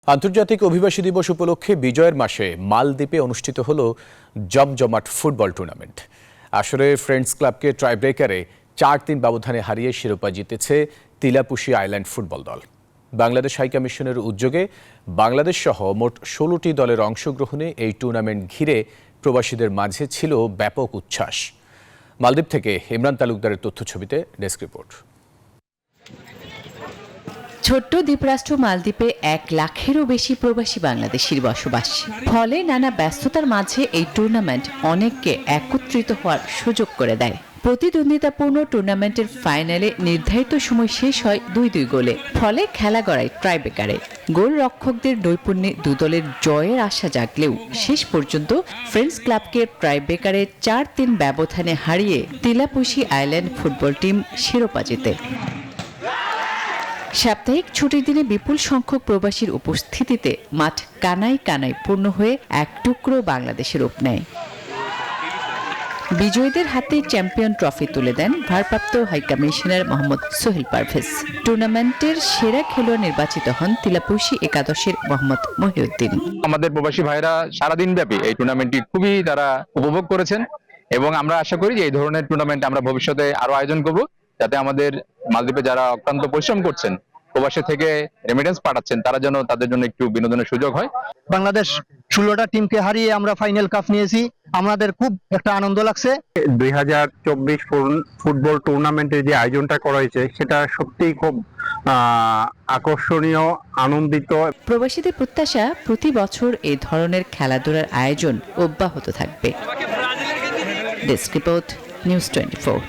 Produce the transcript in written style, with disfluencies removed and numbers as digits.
আন্তর্জাতিক অভিবাসী দিবস উপলক্ষে বিজয়ের মাসে মালদ্বীপে অনুষ্ঠিত হল জমজমাট ফুটবল টুর্নামেন্ট। আসরে ফ্রেন্ডস ক্লাবকে টাইব্রেকারে ৪-৩ ব্যবধানে হারিয়ে শিরোপা জিতেছে তিলাপুশি আইল্যান্ড ফুটবল দল। বাংলাদেশ হাইকমিশনের উদ্যোগে বাংলাদেশ সহ মোট ১৬টি দলের অংশগ্রহণে এই টুর্নামেন্ট ঘিরে প্রবাসীদের মাঝে ছিল ব্যাপক উচ্ছ্বাস। মালদ্বীপ থেকে ইমরান তালুকদারের তথ্যছবিতে ডেস্ক রিপোর্ট। ছোট্ট দ্বীপরাষ্ট্র মালদ্বীপে ১ লাখেরও বেশি প্রবাসী বাংলাদেশির বসবাস। ফলে নানা ব্যস্ততার মাঝে এই টুর্নামেন্ট অনেককে একত্রিত হওয়ার সুযোগ করে দেয়। প্রতিদ্বন্দ্বিতাপূর্ণ টুর্নামেন্টের ফাইনালে নির্ধারিত সময় শেষ হয় ২-২ গোলে। ফলে খেলা গড়ায় টাইব্রেকারে। গোলরক্ষকদের নৈপুণ্যে দুদলের জয়ের আশা জাগলেও শেষ পর্যন্ত ফ্রেন্ডস ক্লাবকে টাইব্রেকারে ৪-৩ ব্যবধানে হারিয়ে তিলাপুশি আইল্যান্ড ফুটবল টিম শিরোপা জেতে। সাপ্তাহিক ছুটির দিনে বিপুল সংখ্যক প্রবাসীর উপস্থিতিতে মাঠ কানায় কানায় পূর্ণ হয়ে এক টুকরো বাংলাদেশের রূপ নেয়। বিজয়ীদের হাতে চ্যাম্পিয়ন ট্রফি তুলে দেন ভারপ্রাপ্ত হাইকমিশনার মোহাম্মদ সোহেল পারভেজ। টুর্নামেন্টের সেরা খেলোয়াড় নির্বাচিত হন তিলাপুশি একাদশের মোহাম্মদ মহিউদ্দিন। আমাদের প্রবাসী ভাইরা সারাদিন ব্যাপী এই টুর্নামেন্টটি খুবই তারা উপভোগ করেছেন এবং আমরা আশা করি যে এই ধরনের টুর্নামেন্ট আমরা ভবিষ্যতে আরো আয়োজন করব, যাতে আমাদের মালদ্বীপে যারা অক্লান্ত পরিশ্রম করছেন, প্রবাসী থেকে রেমিটেন্স পাঠাচ্ছেন, তারা যেন তাদের জন্য একটু বিনোদনের সুযোগ হয়। বাংলাদেশ 16টা টিমকে হারিয়ে আমরা ফাইনাল কাপ নিয়েছি, আমাদের খুব একটা আনন্দ লাগছে। 2024 ফুটবল টুর্নামেন্টের যে আয়োজনটা করা হয়েছে সেটা সত্যিই খুব আকর্ষণীয়, আনন্দিত। প্রবাসীদের প্রত্যাশা প্রতি বছর এই ধরনের খেলাধুলার আয়োজন অব্যাহত থাকবে। Desk report, news 24।